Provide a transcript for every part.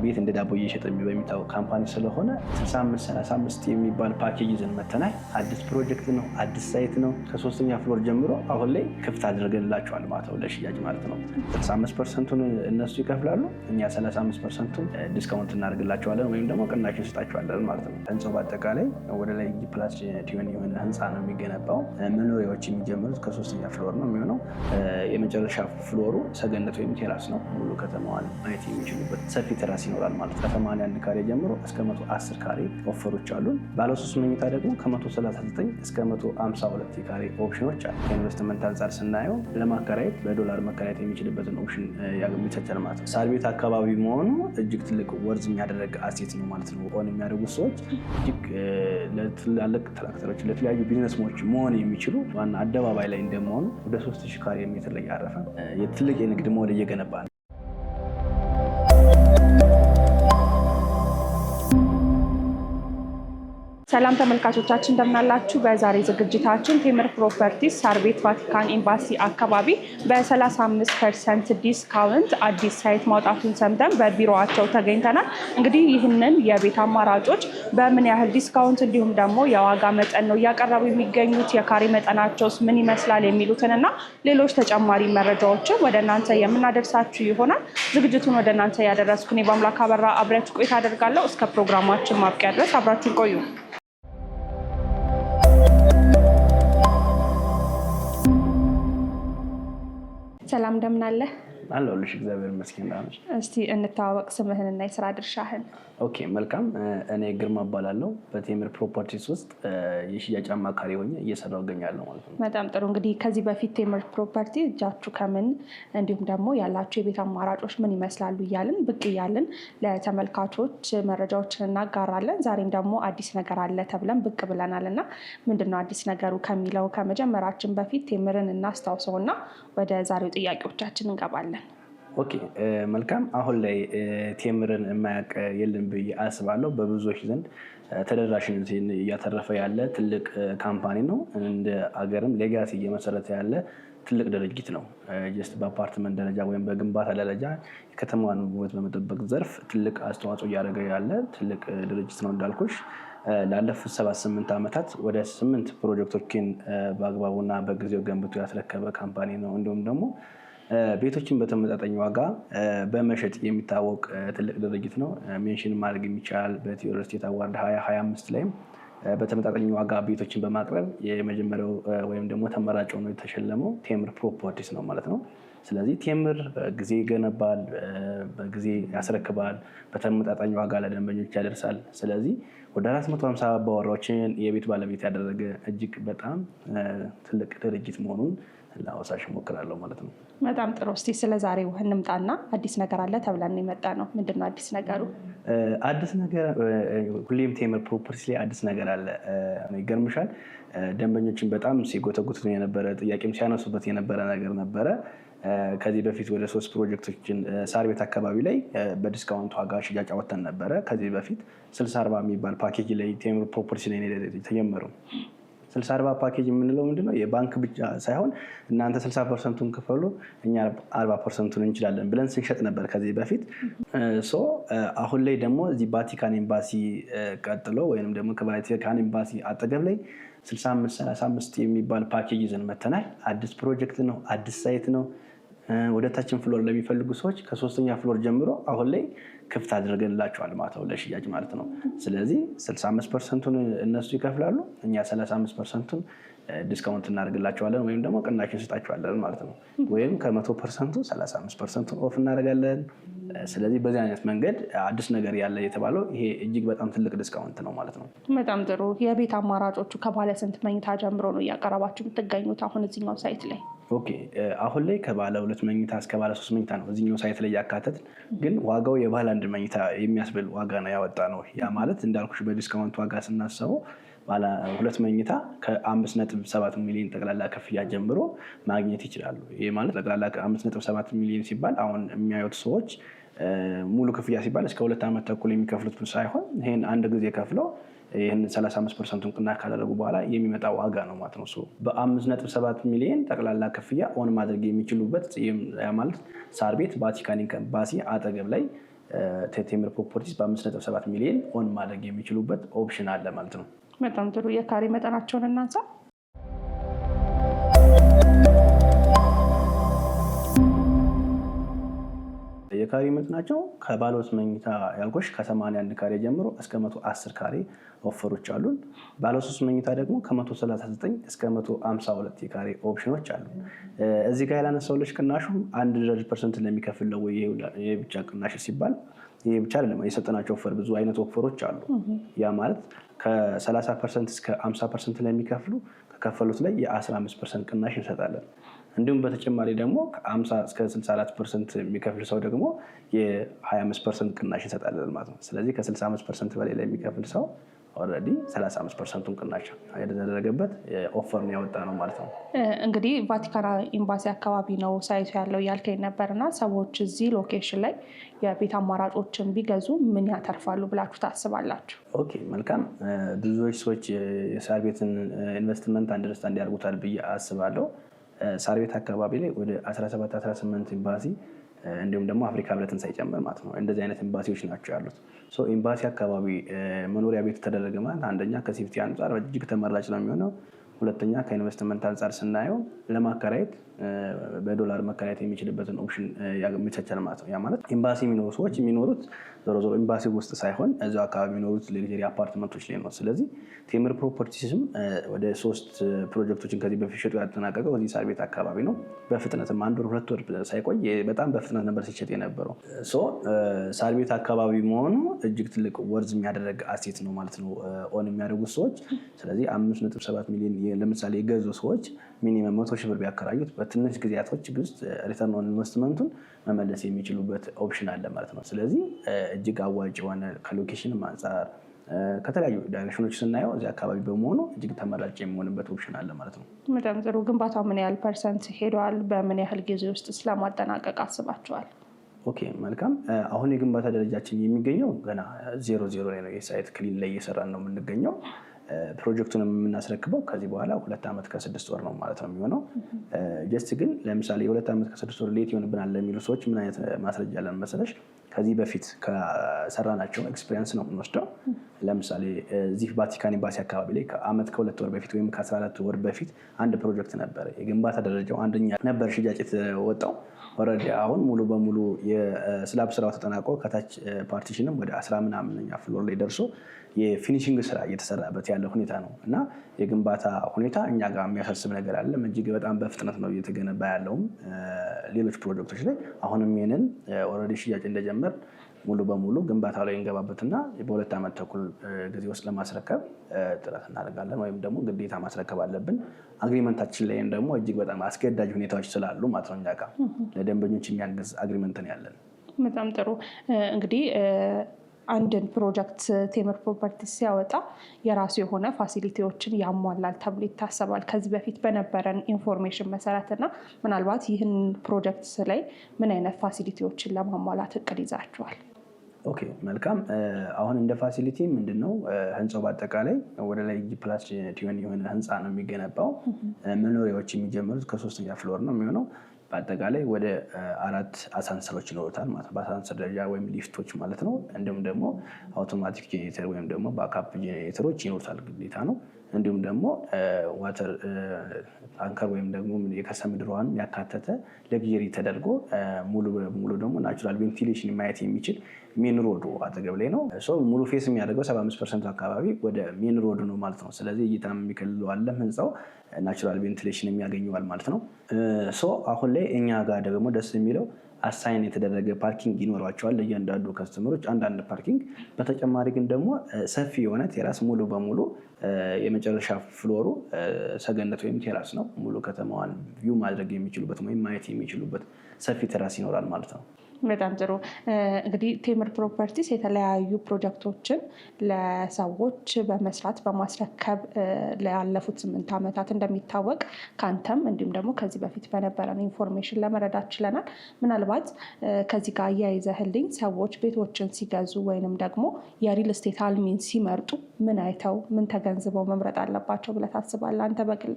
ቤት እንደ ዳቦ እየሸጠ በሚታወቅ ካምፓኒ ስለሆነ 65-35 የሚባል ፓኬጅ ይዘን መተናል። አዲስ ፕሮጀክት ነው፣ አዲስ ሳይት ነው። ከሶስተኛ ፍሎር ጀምሮ አሁን ላይ ክፍት አድርገንላቸዋል ማለት ነው ለሽያጭ ማለት ነው። 65%ን እነሱ ይከፍላሉ፣ እኛ 35%ን ዲስካውንት እናደርግላቸዋለን ወይም ደግሞ ቅናሽ እንሰጣቸዋለን ማለት ነው። ህንፃው በአጠቃላይ ወደ ላይ ፕላስ የሆነ ህንፃ ነው የሚገነባው። መኖሪያዎች የሚጀምሩት ከሶስተኛ ፍሎር ነው የሚሆነው። የመጨረሻ ፍሎሩ ሰገነት ወይም ቴራስ ነው። ሙሉ ከተማዋን ማየት የሚችሉበት ሰፊ ቴራስ ይኖራል ማለት ነው። ከ81 ካሬ ጀምሮ እስከ 110 ካሬ ኦፈሮች አሉን። ባለ 3 መኝታ ደግሞ ከ139 እስከ 152 ካሬ ኦፕሽኖች አሉ። ከኢንቨስትመንት አንጻር ስናየው ለማከራየት በዶላር መከራየት የሚችልበትን ኦፕሽን ያገኝቻል ማለት ነው። ሳር ቤት አካባቢ መሆኑ እጅግ ትልቅ ወርዝ የሚያደረግ አሴት ነው ማለት ነው። ኦን የሚያደርጉት ሰዎች እጅግ ለትላልቅ ትራክተሮች ለተለያዩ ቢዝነስሞች መሆን የሚችሉ ዋና አደባባይ ላይ እንደመሆኑ ወደ 3000 ካሬ ሜትር ላይ ያረፈ የትልቅ የንግድ ሞል እየገነባ ነው። ሰላም ተመልካቾቻችን እንደምናላችሁ። በዛሬ ዝግጅታችን ቴምር ፕሮፐርቲስ ሳር ቤት ቫቲካን ኤምባሲ አካባቢ በ35% ዲስካውንት አዲስ ሳይት ማውጣቱን ሰምተን በቢሮአቸው ተገኝተናል። እንግዲህ ይህንን የቤት አማራጮች በምን ያህል ዲስካውንት እንዲሁም ደግሞ የዋጋ መጠን ነው እያቀረቡ የሚገኙት፣ የካሬ መጠናቸውስ ምን ይመስላል የሚሉትንና ሌሎች ተጨማሪ መረጃዎችን ወደ እናንተ የምናደርሳችሁ ይሆናል። ዝግጅቱን ወደ እናንተ ያደረስኩ እኔ በአምላክ አበራ አብሬያችሁ ቆይታ አደርጋለሁ። እስከ ፕሮግራማችን ማብቂያ ድረስ አብራችሁን ቆዩ። ሰላም እንደምን አለ? አለሁልሽ፣ እግዚአብሔር ይመስገን። እስቲ እንተዋወቅ፣ ስምህንና የስራ ድርሻህን። ኦኬ መልካም። እኔ ግርማ እባላለሁ። በቴምር ፕሮፐርቲስ ውስጥ የሽያጭ አማካሪ ሆኜ እየሰራሁ እገኛለሁ ማለት ነው። በጣም ጥሩ። እንግዲህ ከዚህ በፊት ቴምር ፕሮፐርቲ እጃችሁ ከምን እንዲሁም ደግሞ ያላችሁ የቤት አማራጮች ምን ይመስላሉ እያልን ብቅ እያልን ለተመልካቾች መረጃዎችን እናጋራለን። ዛሬም ደግሞ አዲስ ነገር አለ ተብለን ብቅ ብለናል እና ምንድነው አዲስ ነገሩ ከሚለው ከመጀመራችን በፊት ቴምርን እናስታውሰው እና ወደ ዛሬው ጥያቄዎቻችን እንገባለን። ኦኬ መልካም። አሁን ላይ ቴምርን የማያውቅ የለም ብዬ አስባለሁ። በብዙዎች ዘንድ ተደራሽነትን እያተረፈ ያለ ትልቅ ካምፓኒ ነው። እንደ አገርም ሌጋሲ እየመሰረተ ያለ ትልቅ ድርጅት ነው። ጀስት በአፓርትመንት ደረጃ ወይም በግንባታ ደረጃ የከተማዋን ውበት በመጠበቅ ዘርፍ ትልቅ አስተዋጽኦ እያደረገ ያለ ትልቅ ድርጅት ነው። እንዳልኩሽ ላለፉት 7-8 ዓመታት ወደ 8 ፕሮጀክቶችን በአግባቡና በጊዜው ገንብቶ ያስረከበ ካምፓኒ ነው። እንዲሁም ደግሞ ቤቶችን በተመጣጣኝ ዋጋ በመሸጥ የሚታወቅ ትልቅ ድርጅት ነው። ሜንሽን ማድረግ የሚቻል በቲኦር ስቴት አዋርድ 2025 ላይም በተመጣጣኝ ዋጋ ቤቶችን በማቅረብ የመጀመሪያው ወይም ደግሞ ተመራጭ ሆኖ የተሸለመው ቴምር ፕሮፐርቲስ ነው ማለት ነው። ስለዚህ ቴምር በጊዜ ይገነባል፣ በጊዜ ያስረክባል፣ በተመጣጣኝ ዋጋ ለደንበኞች ያደርሳል። ስለዚህ ወደ 450 አባወራዎችን የቤት ባለቤት ያደረገ እጅግ በጣም ትልቅ ድርጅት መሆኑን ላወሳሽ እሞክራለሁ ማለት ነው። በጣም ጥሩ። እስቲ ስለ ዛሬው እንምጣና አዲስ ነገር አለ ተብለን የመጣ ነው። ምንድነው አዲስ ነገሩ? አዲስ ነገር ሁሌም ቴምር ፕሮፐርቲስ ላይ አዲስ ነገር አለ። ይገርምሻል፣ ደንበኞችን በጣም ሲጎተጉት የነበረ ጥያቄም ሲያነሱበት የነበረ ነገር ነበረ። ከዚህ በፊት ወደ 3 ፕሮጀክቶችን ሳር ቤት አካባቢ ላይ በዲስካውንት ዋጋ ሽያጭ አወጥተን ነበረ። ከዚህ በፊት 60-40 የሚባል ፓኬጅ ላይ ቴምር ፕሮፐርቲስ ላይ የተጀመሩ 60-40 ፓኬጅ የምንለው ምንድነው? የባንክ ብቻ ሳይሆን እናንተ 60%ን ክፈሉ እኛ 40%ን እንችላለን ብለን ስንሸጥ ነበር ከዚህ በፊት። አሁን ላይ ደግሞ እዚህ ቫቲካን ኤምባሲ ቀጥሎ ወይም ደግሞ ከቫቲካን ኤምባሲ አጠገብ ላይ 65-35 የሚባል ፓኬጅ ይዘን መተናል። አዲስ ፕሮጀክት ነው፣ አዲስ ሳይት ነው። ወደ ታችን ፍሎር ለሚፈልጉ ሰዎች ከሶስተኛ ፍሎር ጀምሮ አሁን ላይ ክፍት አድርገንላቸዋል ማለት ነው ለሽያጭ ማለት ነው። ስለዚህ 65%ን እነሱ ይከፍላሉ፣ እኛ 35%ን ዲስካውንት እናደርግላቸዋለን ወይም ደግሞ ቅናሽ እንሰጣቸዋለን ማለት ነው። ወይም ከ100% 35% ኦፍ እናደርጋለን። ስለዚህ በዚህ አይነት መንገድ አዲስ ነገር ያለ የተባለው ይሄ እጅግ በጣም ትልቅ ዲስካውንት ነው ማለት ነው። በጣም ጥሩ። የቤት አማራጮቹ ከባለ ስንት መኝታ ጀምሮ ነው እያቀረባችሁ የምትገኙት አሁን እዚህኛው ሳይት ላይ? ኦኬ አሁን ላይ ከባለ 2 መኝታ እስከ ባለ 3 መኝታ ነው እዚህኛው ሳይት ላይ ያካተት። ግን ዋጋው የባለ 1 መኝታ የሚያስብል ዋጋ ነው ያወጣ ነው። ያ ማለት እንዳልኩሽ በዲስካውንት ዋጋ ስናስበው ባለ 2 መኝታ ከ5.7 ሚሊዮን ጠቅላላ ክፍያ ጀምሮ ማግኘት ይችላሉ። ይሄ ማለት ጠቅላላ 5.7 ሚሊዮን ሲባል አሁን የሚያዩት ሰዎች ሙሉ ክፍያ ሲባል እስከ 2 ዓመት ተኩል የሚከፍሉት ሳይሆን ይሄን አንድ ጊዜ ከፍለው ይህን 35% ቅናሽ ካደረጉ በኋላ የሚመጣ ዋጋ ነው ማለት ነው። በ5.7 ሚሊዮን ጠቅላላ ክፍያ ኦን ማድረግ የሚችሉበት ማለት ሳር ቤት ቫቲካን ኤምባሲ አጠገብ ላይ ቴምር ፕሮፐርቲስ በ5.7 ሚሊዮን ኦን ማድረግ የሚችሉበት ኦፕሽን አለ ማለት ነው። በጣም ጥሩ። የካሬ መጠናቸውን እናንሳ። የካሬ መጠናቸው ከባለ 3 መኝታ ያልኩሽ ከ81 ካሬ ጀምሮ እስከ 110 ካሬ ኦፈሮች አሉን። ባለ 3 መኝታ ደግሞ ከ139 እስከ 152 የካሬ ኦፕሽኖች አሉ። እዚህ ጋር ያላነሳውልሽ ቅናሹ 100% ለሚከፍል ነው ወይ ይሄ ብቻ ቅናሽ ሲባል ይሄ ብቻ አይደለም። የሰጠናቸው ኦፈር ብዙ አይነት ኦፈሮች አሉ። ያ ማለት ከ30% እስከ 50% ለሚከፍሉ ከከፈሉት ላይ የ15% ቅናሽ እንሰጣለን። እንዲሁም በተጨማሪ ደግሞ ከ50 እስከ 64% የሚከፍል ሰው ደግሞ የ25% ቅናሽ እንሰጣለን ማለት ነው። ስለዚህ ከ65% በላይ ለሚከፍል ሰው ኦልሬዲ 35%ቱን ቅናሽ የተደረገበት ኦፈር ነው ያወጣ ነው ማለት ነው። እንግዲህ ቫቲካን ኤምባሲ አካባቢ ነው ሳይቱ ያለው ያልከኝ ነበርና ሰዎች እዚህ ሎኬሽን ላይ የቤት አማራጮችን ቢገዙ ምን ያተርፋሉ ብላችሁ ታስባላችሁ? ኦኬ መልካም። ብዙዎች ሰዎች የሳር ቤትን ኢንቨስትመንት አንደርስታንድ ያደርጉታል ብዬ አስባለሁ። ሳር ቤት አካባቢ ላይ ወደ 17-18 ኤምባሲ እንዲሁም ደግሞ አፍሪካ ህብረትን ሳይጨምር ማለት ነው እንደዚህ አይነት ኤምባሲዎች ናቸው ያሉት። ኤምባሲ አካባቢ መኖሪያ ቤት ተደረገ ማለት አንደኛ ከሴፍቲ አንጻር እጅግ ተመራጭ ነው የሚሆነው። ሁለተኛ ከኢንቨስትመንት አንጻር ስናየው ለማከራየት በዶላር መከራየት የሚችልበትን ኦፕሽን ያመቻቻል ማለት ነው። ያ ማለት ኤምባሲ የሚኖሩ ሰዎች የሚኖሩት ዞሮ ዞሮ ኤምባሲ ውስጥ ሳይሆን እዛው አካባቢ የሚኖሩት ሌክዠሪ አፓርትመንቶች ላይ ነው። ስለዚህ ቴምር ፕሮፐርቲስም ወደ 3 ፕሮጀክቶችን ከዚህ በፊት ሸጡ ያጠናቀቀው እዚህ ሳር ቤት አካባቢ ነው። በፍጥነትም 1 ወር 2 ወር ሳይቆይ በጣም በፍጥነት ነበር ሲሸጥ የነበረው። ሳር ቤት አካባቢ መሆኑ እጅግ ትልቅ ወርዝ የሚያደርግ አሴት ነው ማለት ነው ኦን የሚያደርጉት ሰዎች። ስለዚህ 5.7 ሚሊዮን ለምሳሌ የገዙ ሰዎች ሚኒመም 100,000 ብር ቢያከራዩት በትንሽ ጊዜያቶች ውስጥ ሪተርን ኦን ኢንቨስትመንቱን መመለስ የሚችሉበት ኦፕሽን አለ ማለት ነው። ስለዚህ እጅግ አዋጭ የሆነ ከሎኬሽንም አንጻር ከተለያዩ ዳይሬክሽኖች ስናየው እዚህ አካባቢ በመሆኑ እጅግ ተመራጭ የሚሆንበት ኦፕሽን አለ ማለት ነው። በጣም ጥሩ። ግንባታው ምን ያህል ፐርሰንት ሄዷል? በምን ያህል ጊዜ ውስጥ ስለማጠናቀቅ አስባችኋል? ኦኬ መልካም። አሁን የግንባታ ደረጃችን የሚገኘው ገና 0 ላይ ነው። የሳይት ክሊን ላይ እየሰራን ነው የምንገኘው። ፕሮጀክቱን የምናስረክበው ከዚህ በኋላ 2 ዓመት ከ6 ወር ነው ማለት ነው የሚሆነው። ጀስት ግን ለምሳሌ የ2 ዓመት ከ6 ወር ሌት ይሆንብናል ለሚሉ ሰዎች ምን አይነት ማስረጃ አለን መሰለሽ? ከዚህ በፊት ከሰራናቸው ኤክስፔሪንስ ነው የምንወስደው። ለምሳሌ እዚህ ቫቲካን ኤምባሲ አካባቢ ላይ ከዓመት ከ2 ወር በፊት ወይም ከ14 ወር በፊት አንድ ፕሮጀክት ነበረ። የግንባታ ደረጃው አንደኛ ነበር ሽያጭ የተወጣው። ኦልሬዲ አሁን ሙሉ በሙሉ የስላብ ስራው ተጠናቆ ከታች ፓርቲሽንም ወደ 10 ምናምንኛ ፍሎር ላይ ደርሶ የፊኒሽንግ ስራ እየተሰራበት ያለ ሁኔታ ነው እና የግንባታ ሁኔታ እኛ ጋር የሚያሳስብ ነገር አለ። እጅግ በጣም በፍጥነት ነው እየተገነባ ያለውም። ሌሎች ፕሮጀክቶች ላይ አሁንም ይህንን ኦልሬዲ ሽያጭ እንደጀመር ሙሉ በሙሉ ግንባታ ላይ እንገባበትና በ2 ዓመት ተኩል ጊዜ ውስጥ ለማስረከብ ጥረት እናደርጋለን፣ ወይም ደግሞ ግዴታ ማስረከብ አለብን። አግሪመንታችን ላይም ደግሞ እጅግ በጣም አስገዳጅ ሁኔታዎች ስላሉ ማለት ነው እኛ ጋር ለደንበኞች የሚያግዝ አግሪመንትን ያለን። በጣም ጥሩ። እንግዲህ አንድን ፕሮጀክት ቴምር ፕሮፐርቲስ ሲያወጣ የራሱ የሆነ ፋሲሊቲዎችን ያሟላል ተብሎ ይታሰባል። ከዚህ በፊት በነበረን ኢንፎርሜሽን መሰረትና ምናልባት ይህን ፕሮጀክት ላይ ምን አይነት ፋሲሊቲዎችን ለማሟላት እቅድ ይዛችኋል? ኦኬ መልካም። አሁን እንደ ፋሲሊቲ ምንድነው ህንፃው በአጠቃላይ ወደ ላይ ፕላስ የሆነ ህንፃ ነው የሚገነባው። መኖሪያዎች የሚጀምሩት ከ3ኛ ፍሎር ነው የሚሆነው። በአጠቃላይ ወደ 4 አሳንሰሮች ይኖሩታል ማለት ነው። በአሳንሰር ደረጃ ወይም ሊፍቶች ማለት ነው። እንዲሁም ደግሞ አውቶማቲክ ጄኔሬተር ወይም ደግሞ ባካፕ ጄኔሬተሮች ይኖሩታል ግዴታ ነው። እንዲሁም ደግሞ ዋተር ታንከር ወይም ደግሞ የከርሰ ምድር ውሃን ያካተተ ለግዠሪ ተደርጎ ሙሉ በሙሉ ደግሞ ናቹራል ቬንቲሌሽን ማየት የሚችል ሜን ሮዱ አጠገብ ላይ ነው። ሙሉ ፌስ የሚያደርገው 75% አካባቢ ወደ ሜን ሮዱ ነው ማለት ነው። ስለዚህ እይታም የሚከልለው አለም ህንፃው ናቹራል ቬንቲሌሽን የሚያገኘዋል ማለት ነው። አሁን ላይ እኛ ጋር ደግሞ ደስ የሚለው አሳይን የተደረገ ፓርኪንግ ይኖሯቸዋል ለእያንዳንዱ ከስተመሮች አንዳንድ ፓርኪንግ። በተጨማሪ ግን ደግሞ ሰፊ የሆነ ቴራስ ሙሉ በሙሉ የመጨረሻ ፍሎሩ ሰገነት ወይም ቴራስ ነው። ሙሉ ከተማዋን ቪው ማድረግ የሚችሉበት ወይም ማየት የሚችሉበት ሰፊ ቴራስ ይኖራል ማለት ነው። በጣም ጥሩ። እንግዲህ ቴምር ፕሮፐርቲስ የተለያዩ ፕሮጀክቶችን ለሰዎች በመስራት በማስረከብ ላለፉት 8 ዓመታት እንደሚታወቅ ከአንተም እንዲሁም ደግሞ ከዚህ በፊት በነበረን ኢንፎርሜሽን ለመረዳት ችለናል። ምናልባት ከዚህ ጋር እያይዘህልኝ ሰዎች ቤቶችን ሲገዙ ወይንም ደግሞ የሪል ስቴት አልሚን ሲመርጡ ምን አይተው ምን ተገንዝበው መምረጥ አለባቸው ብለህ ታስባለህ አንተ በግል?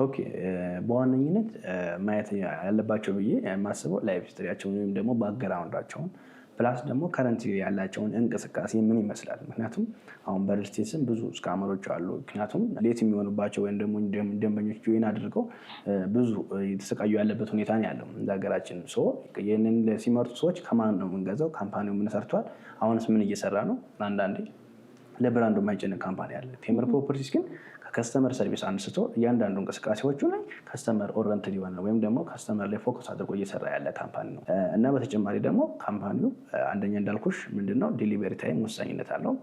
ኦኬ በዋነኝነት ማየት ያለባቸው ብዬ የማስበው ላይፍ ሂስትሪያቸውን ወይም ደግሞ ባክግራውንዳቸውን ፕላስ ደግሞ ከረንት ያላቸውን እንቅስቃሴ ምን ይመስላል። ምክንያቱም አሁን በሪል ስቴት ስም ብዙ ስካመሮች አሉ። ምክንያቱም ሌት የሚሆኑባቸው ወይም ደግሞ ደንበኞች ጆይን አድርገው ብዙ የተሰቃዩ ያለበት ሁኔታ ነው ያለው እንደ ሀገራችን። ይህንን ሲመርጡ ሰዎች ከማን ነው የምንገዛው? ካምፓኒው ምን ሰርቷል? አሁንስ ምን እየሰራ ነው? አንዳንዴ ለብራንዱ የማይጨነቅ ካምፓኒ አለ። ቴምር ፕሮፐርቲስ ግን ከከስተመር ሰርቪስ አንስቶ እያንዳንዱ እንቅስቃሴዎቹ ላይ ከስተመር ኦሪየንትድ የሆነ ወይም ደግሞ ከስተመር ላይ ፎከስ አድርጎ እየሰራ ያለ ካምፓኒ ነው እና በተጨማሪ ደግሞ ካምፓኒው አንደኛ እንዳልኩሽ ምንድነው ዴሊቨሪ ታይም ወሳኝነት አለው።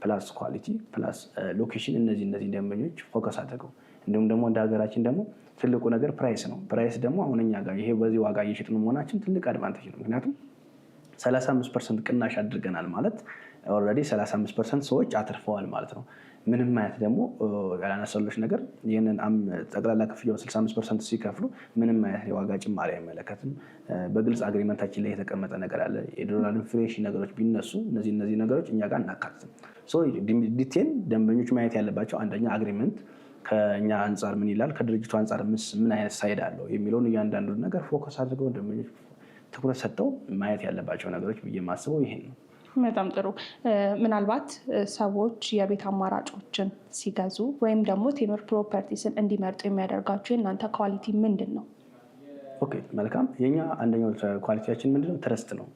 ፕላስ ኳሊቲ ፕላስ ሎኬሽን እነዚህ ደንበኞች ፎከስ አድርገው እንዲሁም ደግሞ እንደ ሀገራችን ደግሞ ትልቁ ነገር ፕራይስ ነው። ፕራይስ ደግሞ አሁን እኛ ጋር ይሄ በዚህ ዋጋ እየሸጥን መሆናችን ትልቅ አድቫንቴጅ ነው። ምክንያቱም 35% ቅናሽ አድርገናል ማለት ኦልሬዲ 35% ሰዎች አትርፈዋል ማለት ነው። ምንም አይነት ደግሞ ያላነሳሎች ነገር ይህንን ጠቅላላ ክፍያው 65% ሲከፍሉ ምንም አይነት የዋጋ ጭማሪ አይመለከትም። በግልጽ አግሪመንታችን ላይ የተቀመጠ ነገር አለ። የዶላር ኢንፍሌሽን ነገሮች ቢነሱ እነዚህ ነገሮች እኛ ጋር እናካትትም። ዲቴል ደንበኞች ማየት ያለባቸው አንደኛ አግሪመንት ከእኛ አንጻር ምን ይላል፣ ከድርጅቱ አንጻር ምን አይነት ሳይድ አለው የሚለውን እያንዳንዱ ነገር ፎከስ አድርገው ደንበኞች ትኩረት ሰጥተው ማየት ያለባቸው ነገሮች ብዬ የማስበው ይሄን ነው። በጣም ጥሩ። ምናልባት ሰዎች የቤት አማራጮችን ሲገዙ ወይም ደግሞ ቴምር ፕሮፐርቲስን እንዲመርጡ የሚያደርጋቸው የእናንተ ኳሊቲ ምንድን ነው? ኦኬ መልካም። የኛ አንደኛው ኳሊቲያችን ምንድነው? ትረስት ነው።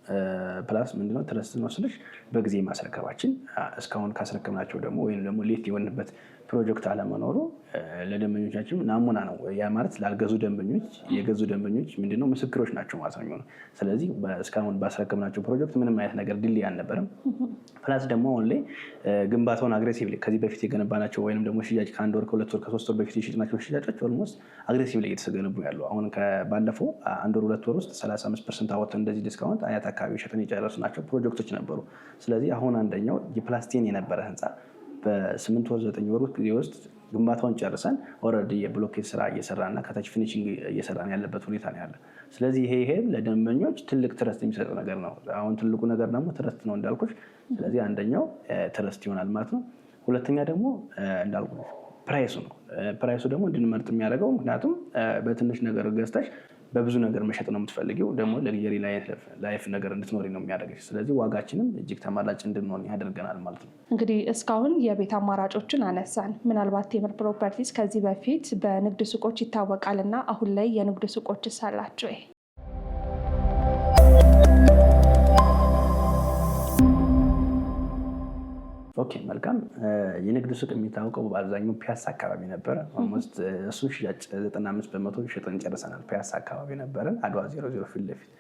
ፕላስ ምንድነው ትረስት ነው ስልሽ በጊዜ ማስረከባችን እስካሁን ካስረከብናቸው ደግሞ ወይም ደግሞ ሌት የሆንበት ፕሮጀክት አለመኖሩ ለደንበኞቻችን ናሙና ነው። ያ ማለት ላልገዙ ደንበኞች የገዙ ደንበኞች ምንድነው ምስክሮች ናቸው ማለት ነው የሚሆነው። ስለዚህ እስካሁን ባስረከብናቸው ፕሮጀክት ምንም አይነት ነገር ድልይ አልነበረም። ፕላስ ደግሞ አሁን ላይ ግንባታውን አግሬሲቭሊ ከዚህ በፊት የገነባናቸው ወይም ደግሞ ሽያጭ ከ1 ወር ከ2 ወር ከ3 ወር በፊት የሸጥናቸው ሽያጮች ኦልሞስት አግሬሲቭሊ እየተገነቡ ያሉ አሁን ባለፈው 1 ወር 2 ወር ውስጥ 35% አወጥተን እንደዚህ ዲስካውንት አያት አካባቢ ሸጠን የጨረስናቸው ፕሮጀክቶች ነበሩ። ስለዚህ አሁን አንደኛው ጂ+10 የነበረ ህንፃ በ8 ወር 9 ወር ጊዜ ውስጥ ግንባታውን ጨርሰን ኦልሬዲ የብሎኬት ስራ እየሰራና ከታች ፊኒሽንግ እየሰራን ያለበት ሁኔታ ነው ያለ። ስለዚህ ይሄ ለደንበኞች ትልቅ ትረስት የሚሰጠው ነገር ነው። አሁን ትልቁ ነገር ደግሞ ትረስት ነው እንዳልኩሽ። ስለዚህ አንደኛው ትረስት ይሆናል ማለት ነው። ሁለተኛ ደግሞ እንዳልኩሽ ፕራይሱ ነው። ፕራይሱ ደግሞ እንድንመርጥ የሚያደርገው ምክንያቱም በትንሽ ነገር ገዝተሽ በብዙ ነገር መሸጥ ነው የምትፈልጊው፣ ደግሞ ለግዠሪ ላይፍ ነገር እንድትኖሪ ነው የሚያደርግሽ። ስለዚህ ዋጋችንም እጅግ ተመራጭ እንድንሆን ያደርገናል ማለት ነው። እንግዲህ እስካሁን የቤት አማራጮችን አነሳን። ምናልባት ቴምር ፕሮፐርቲስ ከዚህ በፊት በንግድ ሱቆች ይታወቃል እና አሁን ላይ የንግድ ሱቆችስ አላቸው? ኦኬ መልካም። የንግድ ሱቅ የሚታወቀው በአብዛኛው ፒያሳ አካባቢ ነበረ። ኦልሞስት እሱ ሽያጭ 95% ሸጠን ጨርሰናል። ፒያሳ አካባቢ ነበረን አድዋ 00 ፊት ለፊት።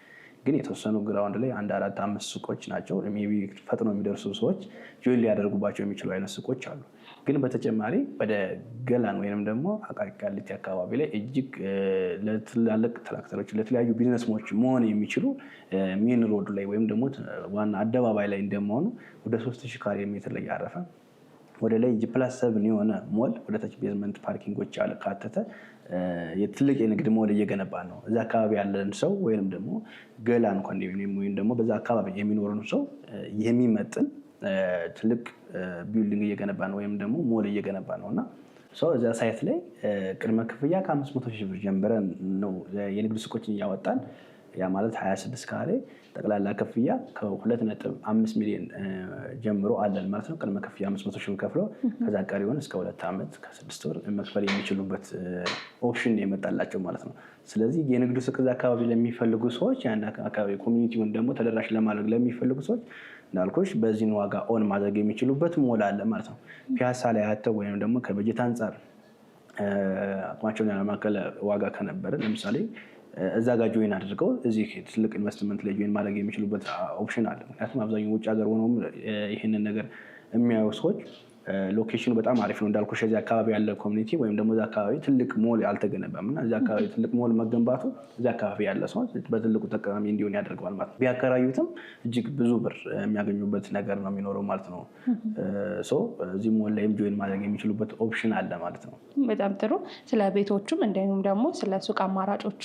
ግን የተወሰኑ ግራውንድ ላይ 1 4 5 ሱቆች ናቸው። ሜይ ቢ ፈጥኖ የሚደርሱ ሰዎች ጆይን ሊያደርጉባቸው የሚችሉ አይነት ሱቆች አሉ። ግን በተጨማሪ ወደ ገላን ወይንም ደግሞ አቃቂ ቃሊቲ አካባቢ ላይ እጅግ ለትላልቅ ትራክተሮች ለተለያዩ ቢዝነስሞች መሆን የሚችሉ ሜን ሮድ ላይ ወይም ደግሞ ዋና አደባባይ ላይ እንደመሆኑ ወደ 3000 ካሬ ሜትር ላይ ያረፈ ወደ ላይ ጂ+7 የሆነ ሞል ወደ ታች ቤዝመንት ፓርኪንጎች ካተተ የትልቅ የንግድ ሞል እየገነባ ነው። እዛ አካባቢ ያለን ሰው ወይም ደግሞ ገላን ኮንዶሚኒየም ወይም ደግሞ በዛ አካባቢ የሚኖርን ሰው የሚመጥን ትልቅ ቢልዲንግ እየገነባ ነው ወይም ደግሞ ሞል እየገነባ ነው እና እዛ ሳይት ላይ ቅድመ ክፍያ ከ500,000 ብር ጀምረን ነው የንግድ ሱቆችን እያወጣን። ያ ማለት 26 ካሬ ጠቅላላ ክፍያ ከ2.5 ሚሊዮን ጀምሮ አለን ማለት ነው። ቅድመ ክፍያ 500,000 ከፍለው ከዛ ቀሪውን እስከ 2 ዓመት ከ6 ወር መክፈል የሚችሉበት ኦፕሽን የመጣላቸው ማለት ነው። ስለዚህ የንግዱ ሱቅ እዛ አካባቢ ለሚፈልጉ ሰዎች ያን አካባቢ ኮሚኒቲውን ደግሞ ተደራሽ ለማድረግ ለሚፈልጉ ሰዎች እንዳልኩሽ በዚህን ዋጋ ኦን ማድረግ የሚችሉበት ሞል አለ ማለት ነው። ፒያሳ ላይ አተው ወይም ደግሞ ከበጀት አንጻር አቅማቸውን ያለማከለ ዋጋ ከነበረ ለምሳሌ እዛ ጋር ጆይን አድርገው እዚህ ትልቅ ኢንቨስትመንት ላይ ጆይን ማድረግ የሚችሉበት ኦፕሽን አለ። ምክንያቱም አብዛኛው ውጭ ሀገር ሆነው ይህንን ነገር የሚያዩ ሰዎች ሎኬሽኑ በጣም አሪፍ ነው እንዳልኩሽ። እዚህ አካባቢ ያለ ኮሚኒቲ ወይም ደግሞ እዚህ አካባቢ ትልቅ ሞል አልተገነባም እና እዚህ አካባቢ ትልቅ ሞል መገንባቱ እዚህ አካባቢ ያለ ሰዎች በትልቁ ተጠቃሚ እንዲሆን ያደርገዋል ማለት ነው። ቢያከራዩትም እጅግ ብዙ ብር የሚያገኙበት ነገር ነው የሚኖረው ማለት ነው። እዚህ ሞል ላይም ጆይን ማድረግ የሚችሉበት ኦፕሽን አለ ማለት ነው። በጣም ጥሩ። ስለ ቤቶቹም እንዲሁም ደግሞ ስለ ሱቅ አማራጮቹ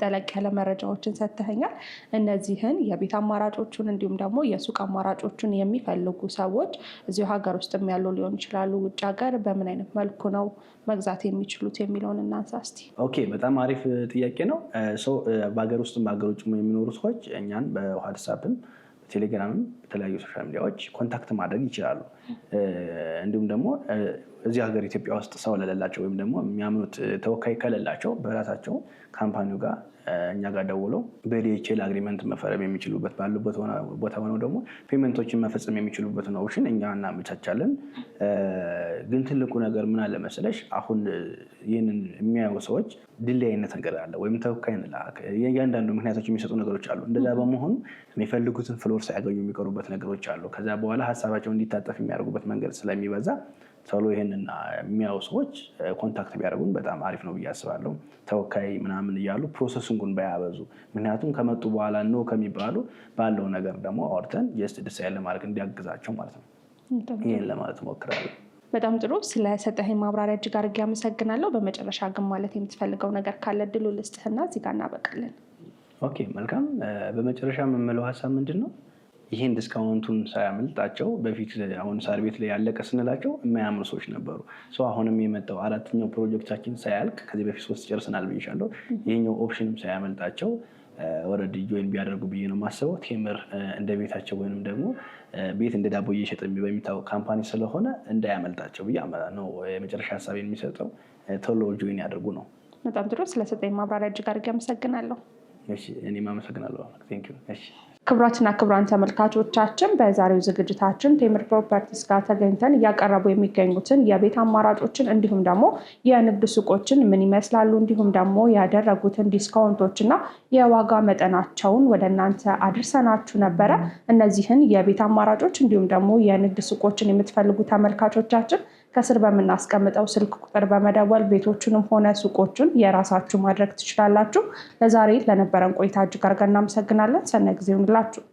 ጠለቅ ያለ መረጃዎችን ሰጥተኸኛል። እነዚህን የቤት አማራጮቹን እንዲሁም ደግሞ የሱቅ አማራጮቹን የሚፈልጉ ሰዎች እዚሁ ሀገር ውስጥ ያሉ ጠቅልለው ሊሆን ይችላሉ ውጭ ሀገር በምን አይነት መልኩ ነው መግዛት የሚችሉት የሚለውን እናንሳ እስቲ። ኦኬ፣ በጣም አሪፍ ጥያቄ ነው። በሀገር ውስጥም በሀገር ውጭ የሚኖሩ ሰዎች እኛን በዋትስአፕም በቴሌግራምም በተለያዩ ሶሻል ሚዲያዎች ኮንታክት ማድረግ ይችላሉ። እንዲሁም ደግሞ እዚህ ሀገር ኢትዮጵያ ውስጥ ሰው ለሌላቸው ወይም ደግሞ የሚያምኑት ተወካይ ከሌላቸው በራሳቸው ካምፓኒው ጋር እኛ ጋር ደውለው በዲኤችኤል አግሪመንት መፈረም የሚችሉበት ባሉበት ቦታ ሆነው ደግሞ ፔመንቶችን መፈጸም የሚችሉበትን ኦፕሽን እኛ እናመቻቻለን። ግን ትልቁ ነገር ምን አለ መሰለሽ፣ አሁን ይህንን የሚያዩ ሰዎች ድልድይ አይነት ነገር አለ ወይም ተወካይ እያንዳንዱ ምክንያቶች የሚሰጡ ነገሮች አሉ። እንደዛ በመሆኑ የሚፈልጉትን ፍሎር ሳያገኙ የሚቀሩበት ነገሮች አሉ። ከዛ በኋላ ሀሳባቸው እንዲታጠፍ የሚያደርጉበት መንገድ ስለሚበዛ ቶሎ ይሄንን የሚያዩ ሰዎች ኮንታክት ቢያደርጉን በጣም አሪፍ ነው ብዬ አስባለሁ። ተወካይ ምናምን እያሉ ፕሮሰሱን ግን ባያበዙ፣ ምክንያቱም ከመጡ በኋላ ነው ከሚባሉ ባለው ነገር ደግሞ አውርተን ጀስት ዲሳይድ ለማድረግ እንዲያግዛቸው ማለት ነው። ይህን ለማለት እሞክራለሁ። በጣም ጥሩ። ስለሰጠኸኝ ማብራሪያ እጅግ አድርጌ አመሰግናለሁ። በመጨረሻ ግን ማለት የምትፈልገው ነገር ካለ እድሉ ልስጥህና እዚህ ጋር እናበቃለን። ኦኬ፣ መልካም። በመጨረሻ የምንለው ሀሳብ ምንድን ነው? ይህን ዲስካውንቱን ሳያመልጣቸው በፊት አሁን ሳር ቤት ላይ ያለቀ ስንላቸው የማያምኑ ሰዎች ነበሩ። አሁንም የመጣው 4ኛው ፕሮጀክታችን ሳያልቅ ከዚህ በፊት 3 ጨርሰናል ብዬሻለሁ። ይህኛው ኦፕሽንም ሳያመልጣቸው ወረድ ጆይን ቢያደርጉ ብዬ ነው የማስበው። ቴምር እንደ ቤታቸው ወይም ደግሞ ቤት እንደ ዳቦ እየሸጠ በሚታወቅ ካምፓኒ ስለሆነ እንዳያመልጣቸው ብዬ ነው የመጨረሻ ሀሳብ የሚሰጠው። ቶሎ ጆይን ያደርጉ ነው። በጣም ጥሩ። ስለሰጠኝ ማብራሪያ እጅግ አድርጌ አመሰግናለሁ። እኔም አመሰግናለሁ። ክቡራትና ክቡራን ተመልካቾቻችን በዛሬው ዝግጅታችን ቴምር ፕሮፐርቲስ ጋር ተገኝተን እያቀረቡ የሚገኙትን የቤት አማራጮችን እንዲሁም ደግሞ የንግድ ሱቆችን ምን ይመስላሉ እንዲሁም ደግሞ ያደረጉትን ዲስካውንቶችና የዋጋ መጠናቸውን ወደ እናንተ አድርሰናችሁ ነበረ። እነዚህን የቤት አማራጮች እንዲሁም ደግሞ የንግድ ሱቆችን የምትፈልጉ ተመልካቾቻችን ከስር በምናስቀምጠው ስልክ ቁጥር በመደወል ቤቶቹንም ሆነ ሱቆቹን የራሳችሁ ማድረግ ትችላላችሁ። ለዛሬ ለነበረን ቆይታ እጅግ አድርገን እናመሰግናለን። ሰናይ ጊዜ ይሁንላችሁ።